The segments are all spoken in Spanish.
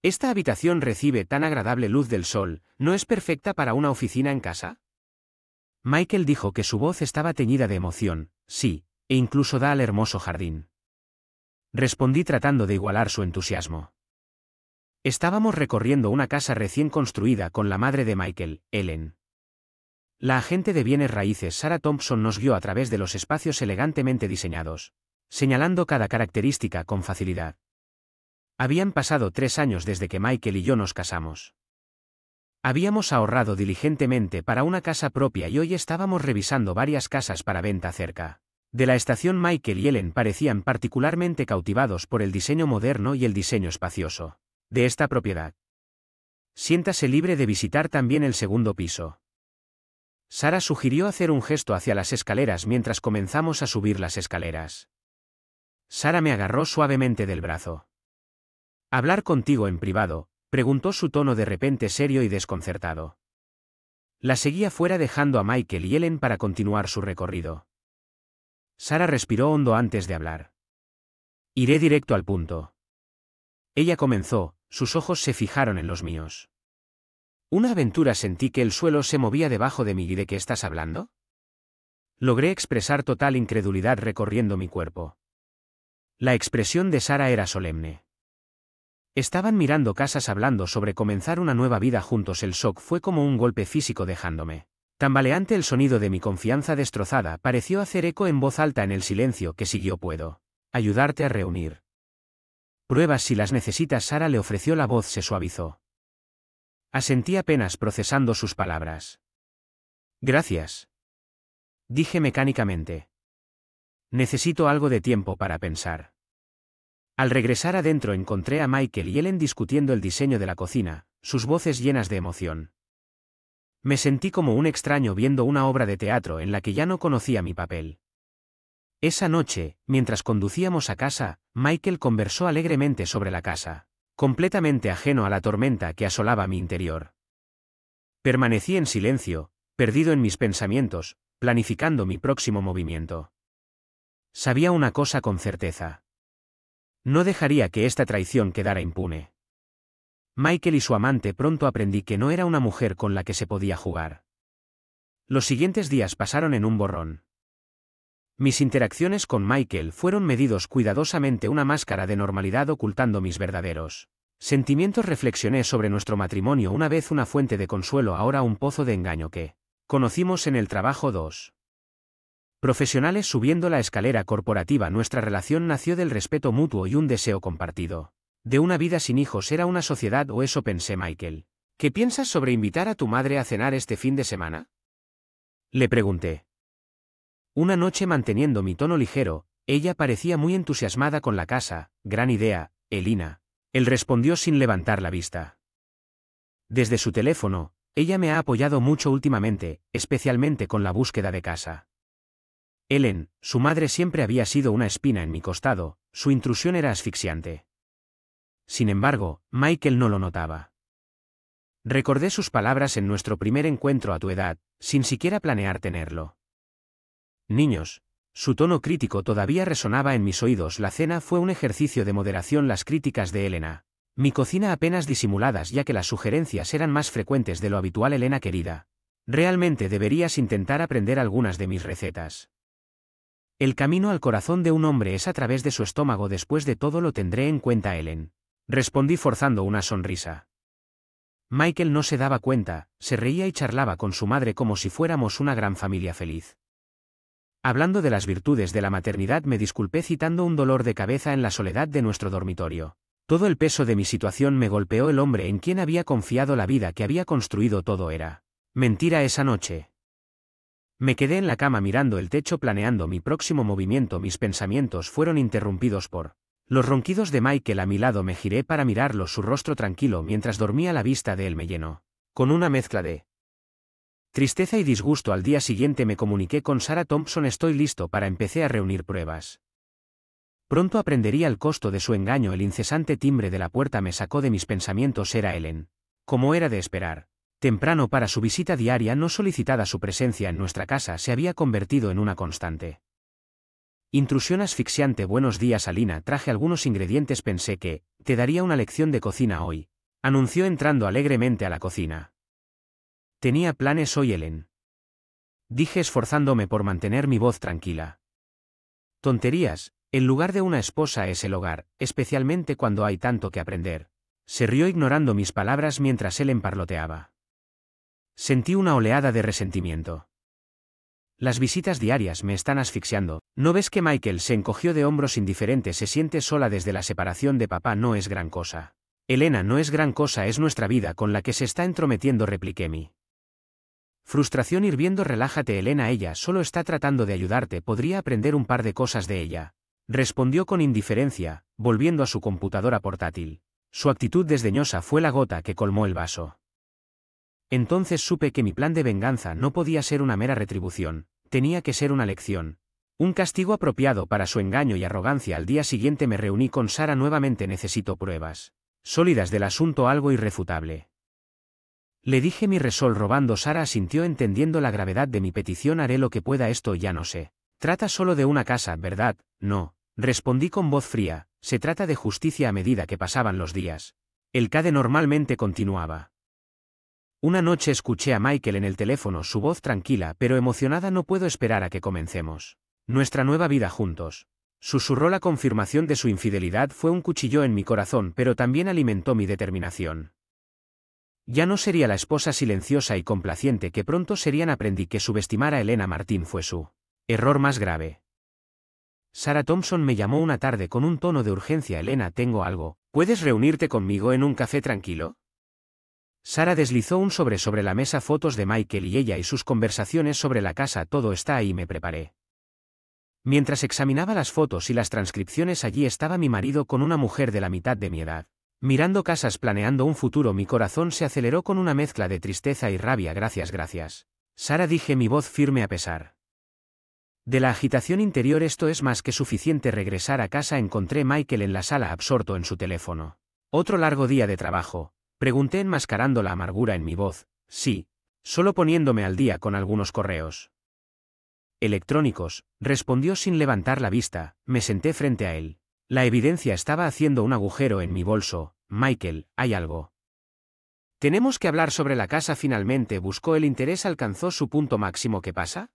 Esta habitación recibe tan agradable luz del sol, ¿no es perfecta para una oficina en casa? Michael dijo que su voz estaba teñida de emoción. Sí, e incluso da al hermoso jardín. Respondí tratando de igualar su entusiasmo. Estábamos recorriendo una casa recién construida con la madre de Michael, Ellen. La agente de bienes raíces Sarah Thompson nos guió a través de los espacios elegantemente diseñados, señalando cada característica con facilidad. Habían pasado 3 años desde que Michael y yo nos casamos. Habíamos ahorrado diligentemente para una casa propia y hoy estábamos revisando varias casas para venta cerca de la estación. Michael y Ellen parecían particularmente cautivados por el diseño moderno y el diseño espacioso de esta propiedad. Siéntase libre de visitar también el segundo piso. Sarah sugirió hacer un gesto hacia las escaleras mientras comenzamos a subir las escaleras. Sarah me agarró suavemente del brazo. ¿Hablar contigo en privado?, preguntó, su tono de repente serio y desconcertado. La seguía fuera dejando a Michael y Ellen para continuar su recorrido. Sarah respiró hondo antes de hablar. Iré directo al punto. Ella comenzó, sus ojos se fijaron en los míos. Una aventura. Sentí que el suelo se movía debajo de mí. ¿Y de qué estás hablando? Logré expresar total incredulidad recorriendo mi cuerpo. La expresión de Sarah era solemne. Estaban mirando casas, hablando sobre comenzar una nueva vida juntos. El shock fue como un golpe físico, dejándome tambaleante. El sonido de mi confianza destrozada pareció hacer eco en voz alta en el silencio que siguió. ¿Puedo ayudarte a reunir pruebas si las necesitas? Sarah le ofreció. La voz se suavizó. Asentí apenas procesando sus palabras. Gracias, dije mecánicamente. Necesito algo de tiempo para pensar. Al regresar adentro encontré a Michael y Ellen discutiendo el diseño de la cocina, sus voces llenas de emoción. Me sentí como un extraño viendo una obra de teatro en la que ya no conocía mi papel. Esa noche, mientras conducíamos a casa, Michael conversó alegremente sobre la casa, completamente ajeno a la tormenta que asolaba mi interior. Permanecí en silencio, perdido en mis pensamientos, planificando mi próximo movimiento. Sabía una cosa con certeza. No dejaría que esta traición quedara impune. Michael y su amante. Pronto aprendí que no era una mujer con la que se podía jugar. Los siguientes días pasaron en un borrón. Mis interacciones con Michael fueron medidos cuidadosamente, una máscara de normalidad ocultando mis verdaderos sentimientos. Reflexioné sobre nuestro matrimonio, una vez una fuente de consuelo, ahora un pozo de engaño que conocimos en el trabajo. 2 profesionales subiendo la escalera corporativa. Nuestra relación nació del respeto mutuo y un deseo compartido de una vida sin hijos. ¿Era una sociedad o eso pensé? Michael, ¿qué piensas sobre invitar a tu madre a cenar este fin de semana?, le pregunté. Una noche, manteniendo mi tono ligero, ella parecía muy entusiasmada con la casa. Gran idea, Elina. Él respondió sin levantar la vista. Desde su teléfono, ella me ha apoyado mucho últimamente, especialmente con la búsqueda de casa. Ellen, su madre, siempre había sido una espina en mi costado, su intrusión era asfixiante. Sin embargo, Michael no lo notaba. Recordé sus palabras en nuestro primer encuentro: a tu edad, sin siquiera planear tenerlo. Niños. Su tono crítico todavía resonaba en mis oídos. La cena fue un ejercicio de moderación. Las críticas de Elena. Mi cocina apenas disimuladas, ya que las sugerencias eran más frecuentes de lo habitual. Elena querida, realmente deberías intentar aprender algunas de mis recetas. El camino al corazón de un hombre es a través de su estómago. Después de todo lo tendré en cuenta, Ellen, respondí forzando una sonrisa. Michael no se daba cuenta, se reía y charlaba con su madre como si fuéramos una gran familia feliz. Hablando de las virtudes de la maternidad, me disculpé citando un dolor de cabeza en la soledad de nuestro dormitorio. Todo el peso de mi situación me golpeó. El hombre en quien había confiado, la vida que había construido, todo era mentira. Esa noche me quedé en la cama mirando el techo, planeando mi próximo movimiento. Mis pensamientos fueron interrumpidos por los ronquidos de Michael a mi lado. Me giré para mirarlo, su rostro tranquilo mientras dormía. La vista de él me llenó con una mezcla de tristeza y disgusto. Al día siguiente me comuniqué con Sarah Thompson. Estoy listo para empecé a reunir pruebas. Pronto aprendería el costo de su engaño. El incesante timbre de la puerta me sacó de mis pensamientos. Era Ellen. Como era de esperar, temprano para su visita diaria no solicitada, su presencia en nuestra casa se había convertido en una constante. Intrusión asfixiante. Buenos días, Alina. Traje algunos ingredientes. Pensé que te daría una lección de cocina hoy, anunció entrando alegremente a la cocina. Tenía planes hoy, Ellen, dije esforzándome por mantener mi voz tranquila. Tonterías, el lugar de una esposa es el hogar, especialmente cuando hay tanto que aprender. Se rió ignorando mis palabras mientras Ellen parloteaba. Sentí una oleada de resentimiento. Las visitas diarias me están asfixiando. ¿No ves que Michael se encogió de hombros indiferente? Se siente sola desde la separación de papá. No es gran cosa. Elena, no es gran cosa, es nuestra vida con la que se está entrometiendo, repliqué mi frustración hirviendo. Relájate, Elena, ella solo está tratando de ayudarte, podría aprender un par de cosas de ella, respondió con indiferencia, volviendo a su computadora portátil. Su actitud desdeñosa fue la gota que colmó el vaso. Entonces supe que mi plan de venganza no podía ser una mera retribución, tenía que ser una lección, un castigo apropiado para su engaño y arrogancia. Al día siguiente me reuní con Sara nuevamente. Necesito pruebas sólidas del asunto, algo irrefutable. Le dije mi resol robando. Sara asintió entendiendo la gravedad de mi petición. Haré lo que pueda. Esto ya no sé. Trata solo de una casa, ¿verdad? No, respondí con voz fría, se trata de justicia. A medida que pasaban los días, el CAD normalmente continuaba. Una noche escuché a Michael en el teléfono, su voz tranquila pero emocionada. No puedo esperar a que comencemos nuestra nueva vida juntos. Susurró. La confirmación de su infidelidad fue un cuchillo en mi corazón, pero también alimentó mi determinación. Ya no sería la esposa silenciosa y complaciente que pronto serían. Aprendí que subestimar a Elena Martín fue su error más grave. Sara Thompson me llamó una tarde con un tono de urgencia. Elena, tengo algo. ¿Puedes reunirte conmigo en un café tranquilo? Sara deslizó un sobre la mesa, fotos de Michael y ella y sus conversaciones sobre la casa. Todo está ahí. Me preparé. Mientras examinaba las fotos y las transcripciones, allí estaba mi marido con una mujer de la mitad de mi edad, mirando casas, planeando un futuro. Mi corazón se aceleró con una mezcla de tristeza y rabia. Gracias, Sara, dije, mi voz firme a pesar de la agitación interior. Esto es más que suficiente. Regresar a casa encontré a Michael en la sala, absorto en su teléfono. ¿Otro largo día de trabajo?, pregunté enmascarando la amargura en mi voz. Sí, solo poniéndome al día con algunos correos electrónicos, respondió sin levantar la vista. Me senté frente a él. La evidencia estaba haciendo un agujero en mi bolso. Michael, ¿hay algo? Tenemos que hablar sobre la casa. Finalmente buscó. El interés alcanzó su punto máximo. ¿Qué pasa?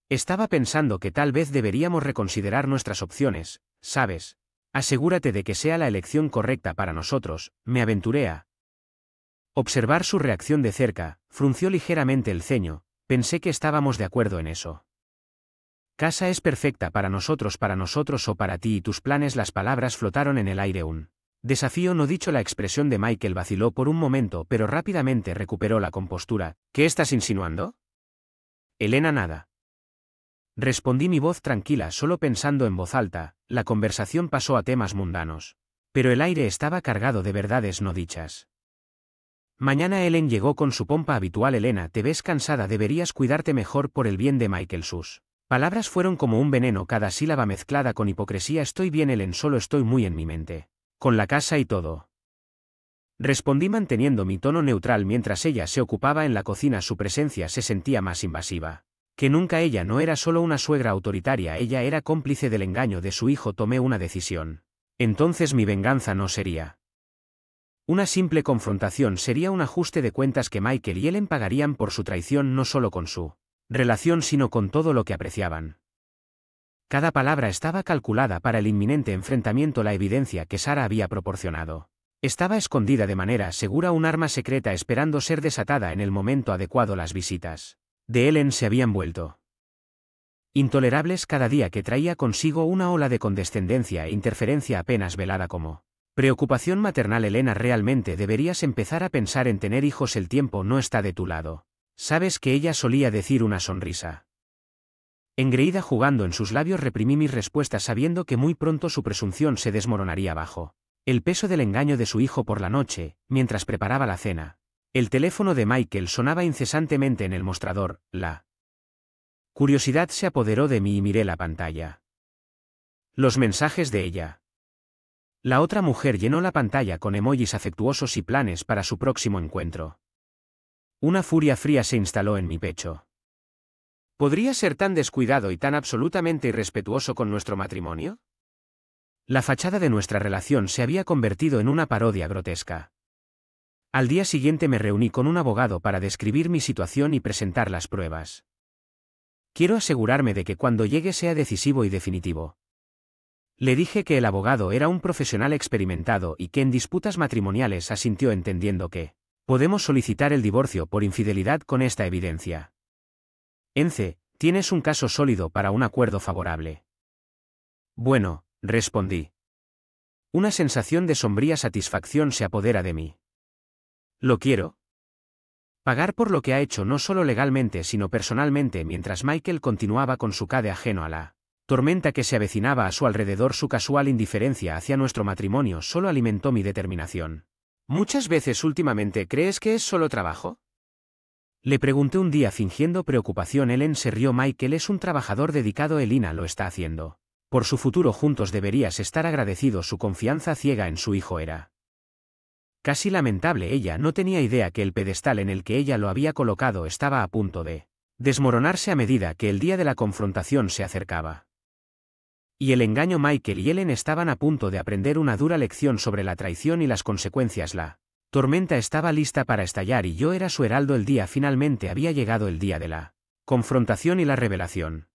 Estaba pensando que tal vez deberíamos reconsiderar nuestras opciones, ¿sabes? Asegúrate de que sea la elección correcta para nosotros. Me aventuré a observar su reacción de cerca. Frunció ligeramente el ceño. Pensé que estábamos de acuerdo en eso. Casa es perfecta para nosotros o para ti y tus planes. Las palabras flotaron en el aire. Un desafío no dicho. La expresión de Michael vaciló por un momento, pero rápidamente recuperó la compostura. ¿Qué estás insinuando? Elena, nada. Respondí, mi voz tranquila, solo pensando en voz alta. La conversación pasó a temas mundanos, pero el aire estaba cargado de verdades no dichas. Mañana Ellen llegó con su pompa habitual. Elena, te ves cansada, deberías cuidarte mejor por el bien de Michael. Sus palabras fueron como un veneno, cada sílaba mezclada con hipocresía. Estoy bien, Ellen, solo estoy muy en mi mente. Con la casa y todo. Respondí manteniendo mi tono neutral mientras ella se ocupaba en la cocina. Su presencia se sentía más invasiva que nunca. Ella no era solo una suegra autoritaria, ella era cómplice del engaño de su hijo. Tomé una decisión. Entonces mi venganza no sería una simple confrontación, sería un ajuste de cuentas que Michael y Ellen pagarían por su traición, no solo con su relación sino con todo lo que apreciaban. Cada palabra estaba calculada para el inminente enfrentamiento. La evidencia que Sara había proporcionado estaba escondida de manera segura, un arma secreta esperando ser desatada en el momento adecuado. Las visitas de Ellen se habían vuelto intolerables cada día, que traía consigo una ola de condescendencia e interferencia apenas velada como preocupación maternal. Elena, realmente deberías empezar a pensar en tener hijos. El tiempo no está de tu lado. ¿Sabes que ella solía decir? Una sonrisa engreída jugando en sus labios. Reprimí mis respuestas sabiendo que muy pronto su presunción se desmoronaría bajo el peso del engaño de su hijo. Por la noche, mientras preparaba la cena, el teléfono de Michael sonaba incesantemente en el mostrador. La curiosidad se apoderó de mí y miré la pantalla. Los mensajes de ella. La otra mujer llenó la pantalla con emojis afectuosos y planes para su próximo encuentro. Una furia fría se instaló en mi pecho. ¿Podría ser tan descuidado y tan absolutamente irrespetuoso con nuestro matrimonio? La fachada de nuestra relación se había convertido en una parodia grotesca. Al día siguiente me reuní con un abogado para describir mi situación y presentar las pruebas. Quiero asegurarme de que cuando llegue sea decisivo y definitivo. Le dije que el abogado era un profesional experimentado y que en disputas matrimoniales asintió entendiendo que podemos solicitar el divorcio por infidelidad con esta evidencia. Ence, tienes un caso sólido para un acuerdo favorable. Bueno, respondí. Una sensación de sombría satisfacción se apodera de mí. Lo quiero. Pagar por lo que ha hecho no solo legalmente sino personalmente mientras Michael continuaba con su cade ajeno a la tormenta que se avecinaba a su alrededor. Su casual indiferencia hacia nuestro matrimonio solo alimentó mi determinación. ¿Muchas veces últimamente crees que es solo trabajo? Le pregunté un día fingiendo preocupación. Ellen se rió. Michael es un trabajador dedicado. Elina lo está haciendo. Por su futuro juntos deberías estar agradecido. Su confianza ciega en su hijo era casi lamentable. Ella no tenía idea que el pedestal en el que ella lo había colocado estaba a punto de desmoronarse a medida que el día de la confrontación se acercaba. Y el engaño. Michael y Ellen estaban a punto de aprender una dura lección sobre la traición y las consecuencias. La tormenta estaba lista para estallar y yo era su heraldo. El día finalmente había llegado, el día de la confrontación y la revelación.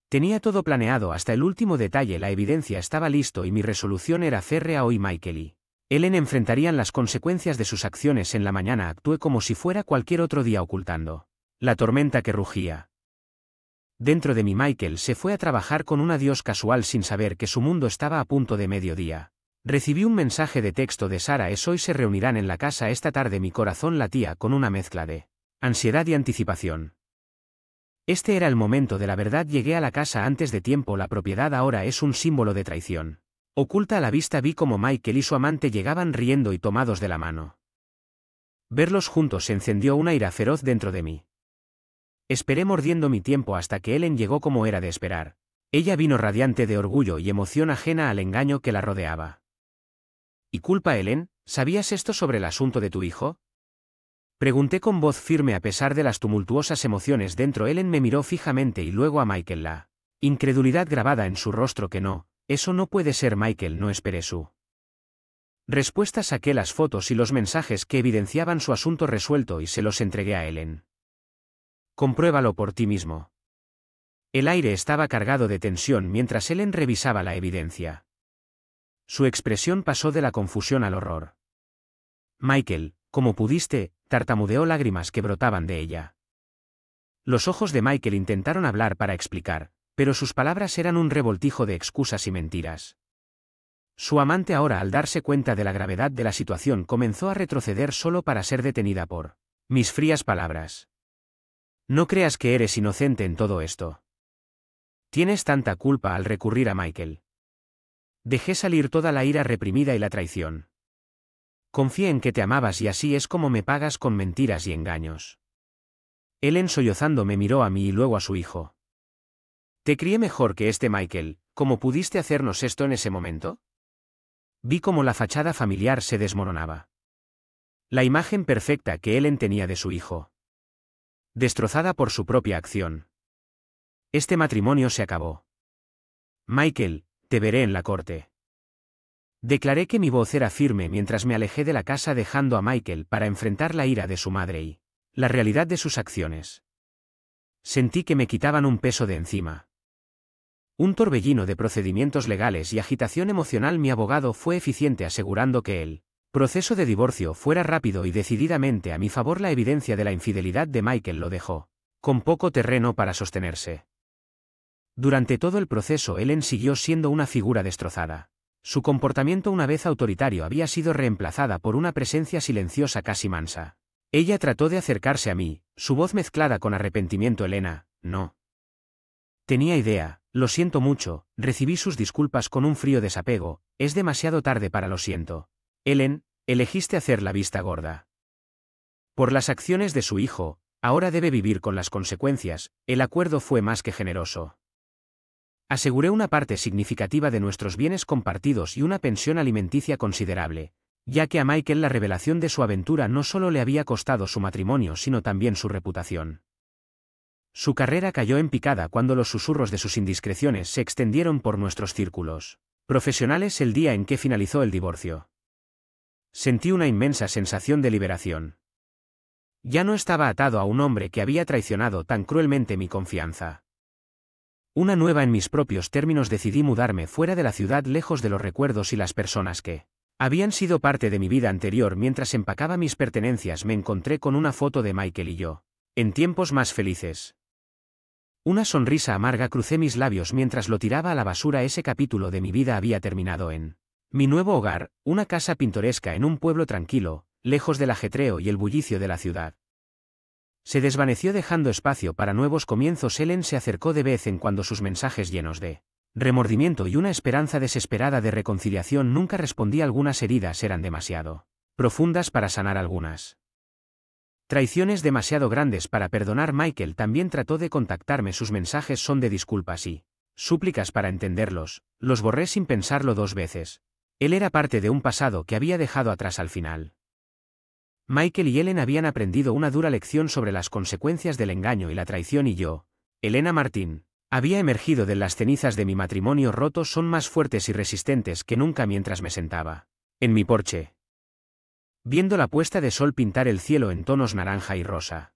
Tenía todo planeado hasta el último detalle. La evidencia estaba listo y mi resolución era férrea. Hoy Michael y Ellen enfrentarían las consecuencias de sus acciones. En la mañana actué como si fuera cualquier otro día, ocultando la tormenta que rugía dentro de mí. Michael se fue a trabajar con un adiós casual sin saber que su mundo estaba a punto de mediodía. Recibí un mensaje de texto de Sara. Hoy se reunirán en la casa esta tarde. Mi corazón latía con una mezcla de ansiedad y anticipación. Este era el momento de la verdad. Llegué a la casa antes de tiempo. La propiedad ahora es un símbolo de traición oculta a la vista. Vi cómo Michael y su amante llegaban riendo y tomados de la mano. Verlos juntos encendió una ira feroz dentro de mí. Esperé mordiendo mi tiempo hasta que Ellen llegó, como era de esperar. Ella vino radiante de orgullo y emoción, ajena al engaño que la rodeaba. ¿Y culpa, Ellen? ¿Sabías esto sobre el asunto de tu hijo? Pregunté con voz firme a pesar de las tumultuosas emociones dentro. Ellen me miró fijamente y luego a Michael, la incredulidad grabada en su rostro. Que no. Eso no puede ser, Michael. No esperé su respuesta. Saqué las fotos y los mensajes que evidenciaban su asunto resuelto y se los entregué a Ellen. Compruébalo por ti mismo. El aire estaba cargado de tensión mientras Ellen revisaba la evidencia. Su expresión pasó de la confusión al horror. Michael, ¿cómo pudiste? Tartamudeó, lágrimas que brotaban de ella. Los ojos de Michael intentaron hablar para explicar, pero sus palabras eran un revoltijo de excusas y mentiras. Su amante ahora, al darse cuenta de la gravedad de la situación, comenzó a retroceder solo para ser detenida por mis frías palabras. No creas que eres inocente en todo esto. Tienes tanta culpa al recurrir a Michael. Dejé salir toda la ira reprimida y la traición. Confié en que te amabas y así es como me pagas, con mentiras y engaños. Ellen, sollozando, me miró a mí y luego a su hijo. Te crié mejor que este Michael. ¿Cómo pudiste hacernos esto en ese momento? Vi cómo la fachada familiar se desmoronaba. La imagen perfecta que Ellen tenía de su hijo, destrozada por su propia acción. Este matrimonio se acabó. Michael, te veré en la corte. Declaré que mi voz era firme mientras me alejé de la casa, dejando a Michael para enfrentar la ira de su madre y la realidad de sus acciones. Sentí que me quitaban un peso de encima. Un torbellino de procedimientos legales y agitación emocional. Mi abogado fue eficiente asegurando que el proceso de divorcio fuera rápido y decididamente a mi favor. La evidencia de la infidelidad de Michael lo dejó con poco terreno para sostenerse. Durante todo el proceso, Ellen siguió siendo una figura destrozada. Su comportamiento, una vez autoritario, había sido reemplazada por una presencia silenciosa, casi mansa. Ella trató de acercarse a mí, su voz mezclada con arrepentimiento. Elena, no tenía idea. Lo siento mucho. Recibí sus disculpas con un frío desapego. Es demasiado tarde para lo siento. Ellen, elegiste hacer la vista gorda por las acciones de su hijo. Ahora debe vivir con las consecuencias. El acuerdo fue más que generoso. Aseguré una parte significativa de nuestros bienes compartidos y una pensión alimenticia considerable, ya que a Michael la revelación de su aventura no solo le había costado su matrimonio sino también su reputación. Su carrera cayó en picada cuando los susurros de sus indiscreciones se extendieron por nuestros círculos profesionales el día en que finalizó el divorcio. Sentí una inmensa sensación de liberación. Ya no estaba atado a un hombre que había traicionado tan cruelmente mi confianza. Una nueva en mis propios términos decidí mudarme fuera de la ciudad lejos de los recuerdos y las personas que habían sido parte de mi vida anterior. Mientras empacaba mis pertenencias me encontré con una foto de Michael y yo, en tiempos más felices. Una sonrisa amarga crucé mis labios mientras lo tiraba a la basura. Ese capítulo de mi vida había terminado en mi nuevo hogar, una casa pintoresca en un pueblo tranquilo, lejos del ajetreo y el bullicio de la ciudad. Se desvaneció dejando espacio para nuevos comienzos. Ellen se acercó de vez en cuando, sus mensajes llenos de remordimiento y una esperanza desesperada de reconciliación. Nunca respondí. Algunas heridas eran demasiado profundas para sanar, algunas traiciones demasiado grandes para perdonar. Michael también trató de contactarme. Sus mensajes son de disculpas y súplicas. Para entenderlos, los borré sin pensarlo 2 veces. Él era parte de un pasado que había dejado atrás al final. Michael y Ellen habían aprendido una dura lección sobre las consecuencias del engaño y la traición, y yo, Elena Martín, había emergido de las cenizas de mi matrimonio roto. Son más fuertes y resistentes que nunca. Mientras me sentaba en mi porche, viendo la puesta de sol pintar el cielo en tonos naranja y rosa,